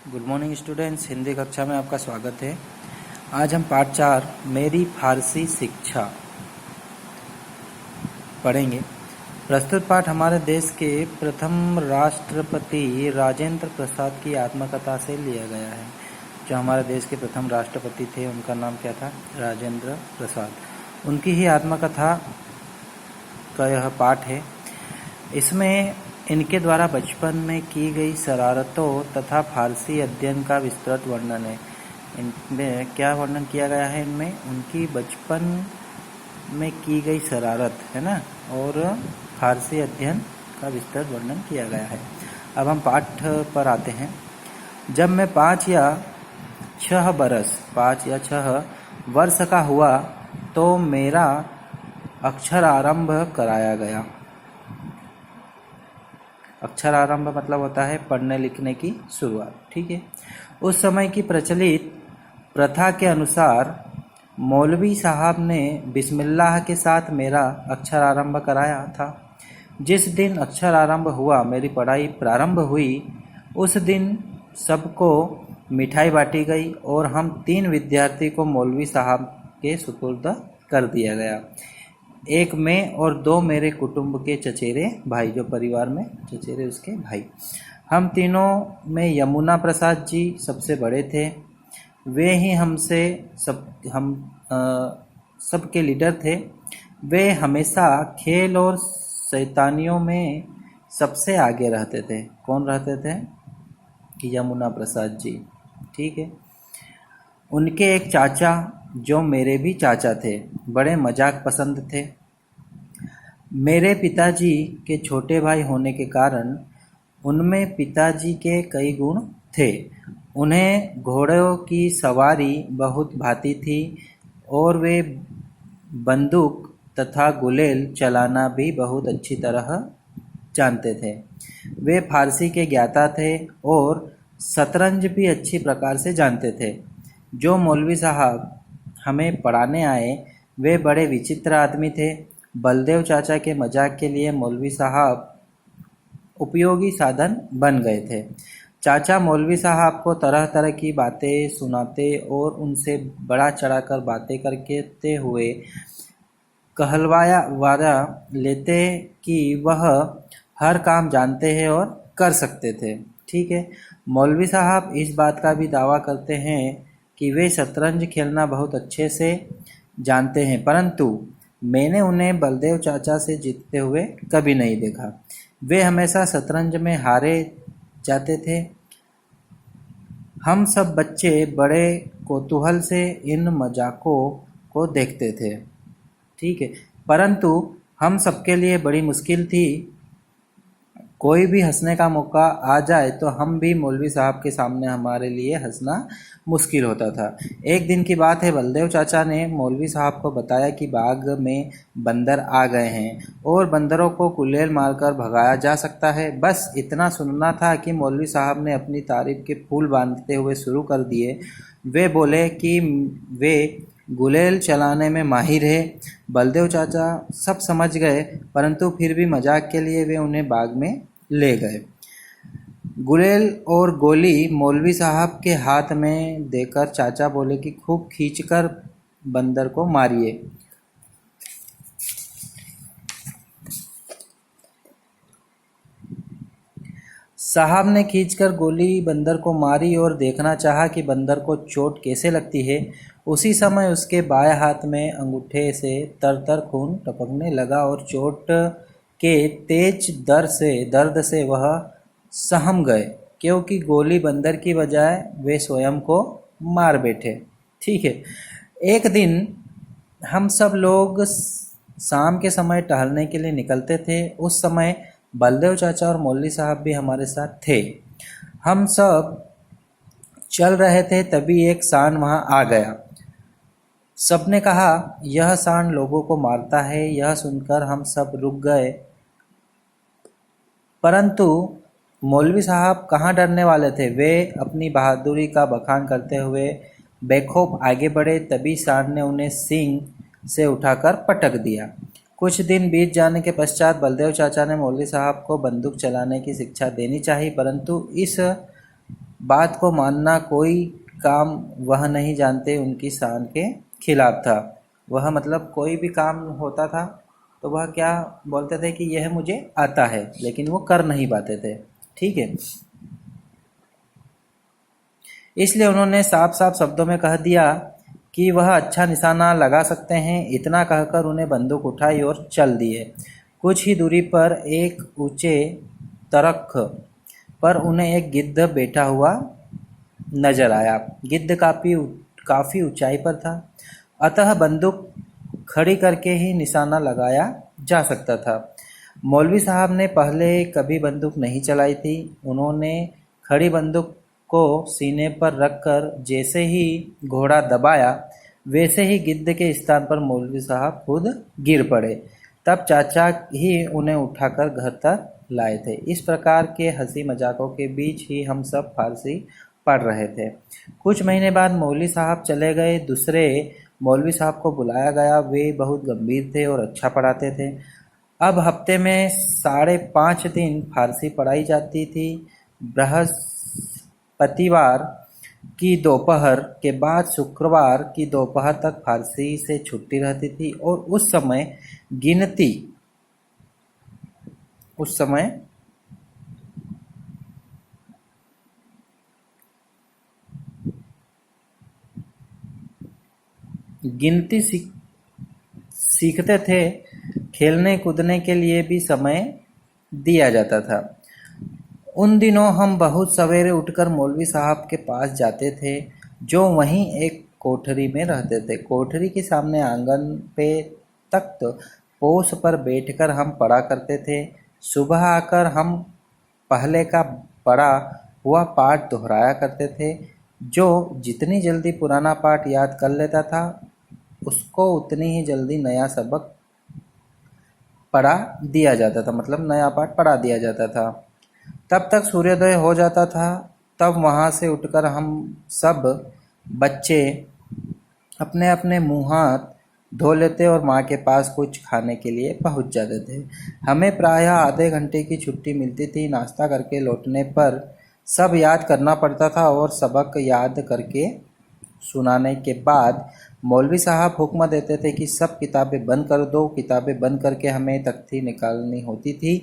Good morning students, Hindi कक्षा में आपका स्वागत है। आज हम पाठ 4 मेरी फारसी शिक्षा पढ़ेंगे। प्रस्तुत पाठ हमारे देश के प्रथम राष्ट्रपति राजेंद्र प्रसाद की आत्मकथा से लिया गया है। जो हमारे देश के प्रथम राष्ट्रपति थे उनका नाम क्या था? राजेंद्र प्रसाद। उनकी ही आत्मकथा का यह पाठ है। इसमें इनके द्वारा बचपन में की गई शरारतों तथा फारसी अध्ययन का विस्तृत वर्णन है। इनमें क्या वर्णन किया गया है? इनमें उनकी बचपन में की गई शरारत है ना, और फारसी अध्ययन का विस्तृत वर्णन किया गया है। अब हम पाठ पर आते हैं। जब मैं 5 या 6 वर्ष का हुआ तो मेरा अक्षरारंभ कराया गया। अक्षरारंभ मतलब होता है पढ़ने लिखने की शुरुआत। ठीक है। उस समय की प्रचलित प्रथा के अनुसार मौलवी साहब ने बिस्मिल्लाह के साथ मेरा अक्षरारंभ कराया था। जिस दिन अक्षरारंभ हुआ, मेरी पढ़ाई प्रारंभ हुई, उस दिन सबको मिठाई बांटी गई और हम 3 विद्यार्थी को मौलवी साहब के सुपुर्द कर दिया गया। एक मैं और 2 मेरे कुटुंब के चचेरे भाई, जो परिवार में चचेरे उसके भाई। हम तीनों में यमुना प्रसाद जी सबसे बड़े थे। वे ही हमसे सबके लीडर थे। वे हमेशा खेल और शैतानियों में सबसे आगे रहते थे। कौन रहते थे? यमुना प्रसाद जी। ठीक है। उनके एक चाचा, जो मेरे भी चाचा थे, बड़े मजाक पसंद थे। मेरे पिताजी के छोटे भाई होने के कारण उनमें पिताजी के कई गुण थे। उन्हें घोड़ों की सवारी बहुत भाती थी और वे बंदूक तथा गुलेल चलाना भी बहुत अच्छी तरह जानते थे। वे फारसी के ज्ञाता थे और शतरंज भी अच्छी प्रकार से जानते थे। जो मौलवी साहब हमें पढ़ाने आए वे बड़े विचित्र आदमी थे। बलदेव चाचा के मजाक के लिए मौलवी साहब उपयोगी साधन बन गए थे। चाचा मौलवी साहब को तरह तरह की बातें सुनाते और उनसे बड़ा चढ़ाकर बातें करते हुए कहलवाया लेते कि वह हर काम जानते हैं और कर सकते थे। ठीक है। मौलवी साहब इस बात का भी दावा करते हैं कि वे शतरंज खेलना बहुत अच्छे से जानते हैं, परंतु मैंने उन्हें बलदेव चाचा से जीतते हुए कभी नहीं देखा। वे हमेशा शतरंज में हारे जाते थे। हम सब बच्चे बड़े कौतूहल से इन मजाकों को देखते थे। ठीक है। परंतु हम सबके लिए बड़ी मुश्किल थी। कोई भी हंसने का मौका आ जाए तो हम भी मौलवी साहब के सामने हमारे लिए हंसना मुश्किल होता था। एक दिन की बात है, बलदेव चाचा ने मौलवी साहब को बताया कि बाग में बंदर आ गए हैं और बंदरों को गुलेल मारकर भगाया जा सकता है। बस इतना सुनना था कि मौलवी साहब ने अपनी तारीफ के फूल बांधते हुए शुरू कर दिए। वे बोले कि वे गुलेल चलाने में माहिर है। बलदेव चाचा सब समझ गए, परंतु फिर भी मजाक के लिए वे उन्हें बाग में ले गए। गुलेल और गोली मौलवी साहब के हाथ में देकर चाचा बोले कि खूब खींचकर बंदर को मारिए। साहब ने खींचकर गोली बंदर को मारी और देखना चाहा कि बंदर को चोट कैसे लगती है। उसी समय उसके बाएं हाथ में अंगूठे से तर खून टपकने लगा और चोट के तेज दर्द से वह सहम गए, क्योंकि गोली बंदर की बजाय वे स्वयं को मार बैठे। ठीक है। एक दिन हम सब लोग शाम के समय टहलने के लिए निकलते थे। उस समय बलदेव चाचा और मौलवी साहब भी हमारे साथ थे। हम सब चल रहे थे, तभी एक सांड वहां आ गया। सबने कहा यह सांड लोगों को मारता है। यह सुनकर हम सब रुक गए, परंतु मौलवी साहब कहाँ डरने वाले थे। वे अपनी बहादुरी का बखान करते हुए बेखौफ आगे बढ़े। तभी सांड ने उन्हें सींग से उठाकर पटक दिया। कुछ दिन बीत जाने के पश्चात बलदेव चाचा ने मौलवी साहब को बंदूक चलाने की शिक्षा देनी चाहिए, परंतु इस बात को मानना कोई काम वह नहीं जानते उनकी शान के खिलाफ था। वह मतलब कोई भी काम होता था तो वह क्या बोलते थे कि यह मुझे आता है, लेकिन वो कर नहीं पाते थे। ठीक है, इसलिए उन्होंने साफ साफ शब्दों में कह दिया कि वह अच्छा निशाना लगा सकते हैं। इतना कहकर उन्हें बंदूक उठाई और चल दिए। कुछ ही दूरी पर एक ऊंचे तरख पर उन्हें एक गिद्ध बैठा हुआ नजर आया। गिद्ध काफी ऊंचाई पर था, अतः बंदूक खड़ी करके ही निशाना लगाया जा सकता था। मौलवी साहब ने पहले कभी बंदूक नहीं चलाई थी। उन्होंने खड़ी बंदूक को सीने पर रखकर जैसे ही घोड़ा दबाया, वैसे ही गिद्ध के स्थान पर मौलवी साहब खुद गिर पड़े। तब चाचा ही उन्हें उठाकर घर तक लाए थे। इस प्रकार के हंसी मजाकों के बीच ही हम सब फारसी पढ़ रहे थे। कुछ महीने बाद मौलवी साहब चले गए। दूसरे मौलवी साहब को बुलाया गया। वे बहुत गंभीर थे और अच्छा पढ़ाते थे। अब हफ्ते में 5.5 दिन फारसी पढ़ाई जाती थी। बृहस्पतिवार की दोपहर के बाद शुक्रवार की दोपहर तक फारसी से छुट्टी रहती थी और उस समय गिनती सीखते थे। खेलने कूदने के लिए भी समय दिया जाता था। उन दिनों हम बहुत सवेरे उठकर मौलवी साहब के पास जाते थे, जो वहीं एक कोठरी में रहते थे। कोठरी के सामने आंगन पे तख्त पोष पर बैठकर हम पढ़ा करते थे। सुबह आकर हम पहले का पढ़ा हुआ पाठ दोहराया करते थे। जो जितनी जल्दी पुराना पाठ याद कर लेता था, उसको उतनी ही जल्दी नया सबक पढ़ा दिया जाता था, मतलब नया पाठ पढ़ा दिया जाता था। तब तक सूर्योदय हो जाता था। तब वहाँ से उठकर हम सब बच्चे अपने अपने मुँह हाथ धो लेते और माँ के पास कुछ खाने के लिए पहुँच जाते थे। हमें प्रायः आधे घंटे की छुट्टी मिलती थी। नाश्ता करके लौटने पर सब याद करना पड़ता था और सबक याद करके सुनाने के बाद मौलवी साहब हुक्म देते थे कि सब किताबें बंद कर दो। किताबें बंद करके हमें तख्ती निकालनी होती थी।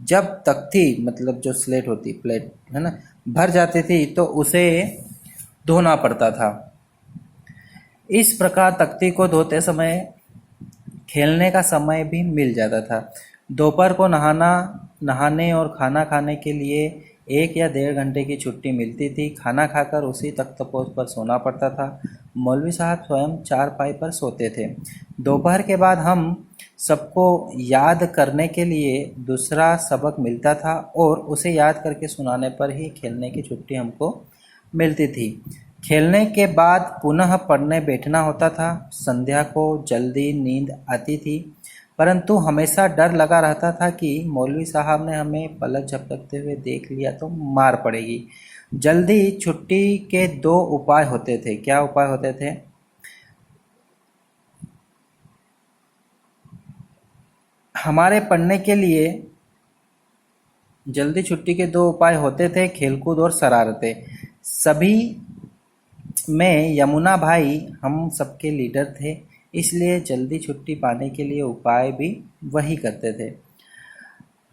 जब तख्ती मतलब जो स्लेट होती, प्लेट है ना, भर जाती थी तो उसे धोना पड़ता था। इस प्रकार तख्ती को धोते समय खेलने का समय भी मिल जाता था। दोपहर को नहाने और खाना खाने के लिए 1 या 1.5 घंटे की छुट्टी मिलती थी। खाना खाकर उसी तख्तपोश पर सोना पड़ता था। मौलवी साहब स्वयं चारपाई पर सोते थे। दोपहर के बाद हम सबको याद करने के लिए दूसरा सबक मिलता था और उसे याद करके सुनाने पर ही खेलने की छुट्टी हमको मिलती थी। खेलने के बाद पुनः पढ़ने बैठना होता था। संध्या को जल्दी नींद आती थी, परंतु हमेशा डर लगा रहता था कि मौलवी साहब ने हमें पलक झपकते हुए देख लिया तो मार पड़ेगी। जल्दी छुट्टी के 2 उपाय होते थे। क्या उपाय होते थे? हमारे पढ़ने के लिए जल्दी छुट्टी के 2 उपाय होते थे, खेलकूद और शरारतें। सभी में यमुना भाई हम सबके लीडर थे, इसलिए जल्दी छुट्टी पाने के लिए उपाय भी वही करते थे।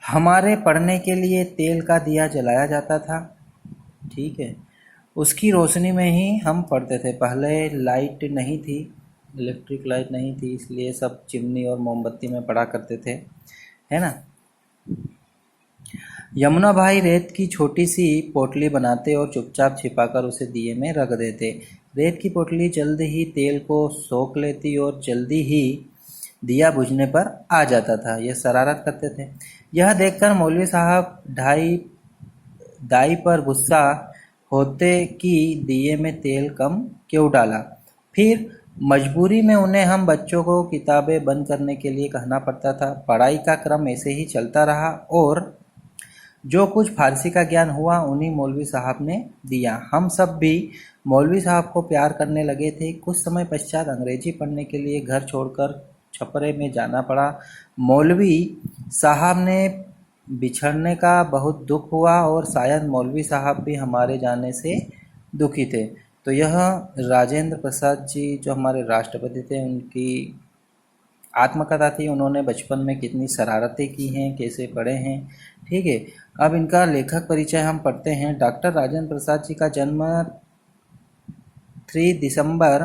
हमारे पढ़ने के लिए तेल का दिया जलाया जाता था। ठीक है, उसकी रोशनी में ही हम पढ़ते थे। पहले लाइट नहीं थी, इलेक्ट्रिक लाइट नहीं थी, इसलिए सब चिमनी और मोमबत्ती में पढ़ा करते थे, है ना। यमुना भाई रेत की छोटी सी पोटली बनाते और चुपचाप छिपाकर उसे दिए में रख देते। रेत की पोटली जल्द ही तेल को सोख लेती और जल्दी ही दिया बुझने पर आ जाता था। यह शरारत करते थे। यह देखकर मौलवी साहब दाई पर गुस्सा होते कि दिए में तेल कम क्यों डाला। फिर मजबूरी में उन्हें हम बच्चों को किताबें बंद करने के लिए कहना पड़ता था। पढ़ाई का क्रम ऐसे ही चलता रहा और जो कुछ फारसी का ज्ञान हुआ उन्हीं मौलवी साहब ने दिया। हम सब भी मौलवी साहब को प्यार करने लगे थे। कुछ समय पश्चात अंग्रेजी पढ़ने के लिए घर छोड़कर छपरे में जाना पड़ा। मौलवी साहब ने बिछड़ने का बहुत दुख हुआ और शायद मौलवी साहब भी हमारे जाने से दुखी थे। तो यह राजेंद्र प्रसाद जी जो हमारे राष्ट्रपति थे, उनकी आत्मकथा थी। उन्होंने बचपन में कितनी शरारतें की हैं, कैसे पढ़े हैं। ठीक है, अब इनका लेखक परिचय हम पढ़ते हैं। डॉक्टर राजेंद्र प्रसाद जी का जन्म 3 दिसंबर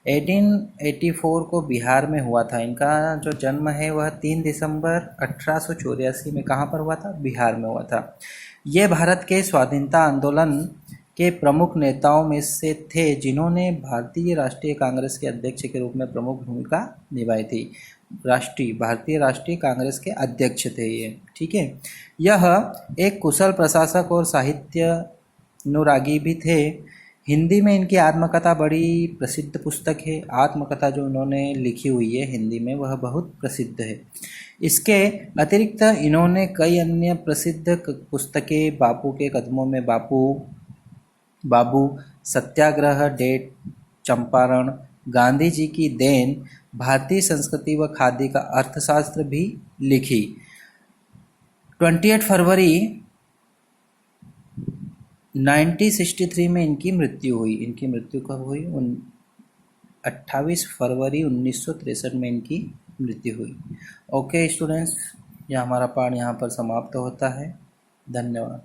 1884 को बिहार में हुआ था। इनका जो जन्म है वह 3 दिसंबर 1884 में कहाँ पर हुआ था? बिहार में हुआ था। ये भारत के स्वाधीनता आंदोलन के प्रमुख नेताओं में से थे जिन्होंने भारतीय राष्ट्रीय कांग्रेस के अध्यक्ष के रूप में प्रमुख भूमिका निभाई थी। भारतीय राष्ट्रीय कांग्रेस के अध्यक्ष थे ये। ठीक है, यह एक कुशल प्रशासक और साहित्य अनुरागी भी थे। हिंदी में इनकी आत्मकथा बड़ी प्रसिद्ध पुस्तक है। आत्मकथा जो उन्होंने लिखी हुई है हिंदी में वह बहुत प्रसिद्ध है। इसके अतिरिक्त इन्होंने कई अन्य प्रसिद्ध पुस्तकें, बापू के कदमों में बाबू, सत्याग्रह, डेट, चंपारण, गांधी जी की देन, भारतीय संस्कृति व खादी का अर्थशास्त्र भी लिखी। 28 फरवरी 1963 में इनकी मृत्यु हुई। इनकी मृत्यु कब हुई? 28 फरवरी 1963 में इनकी मृत्यु हुई। ओके स्टूडेंट्स, यह हमारा पाठ यहाँ पर समाप्त होता है। धन्यवाद।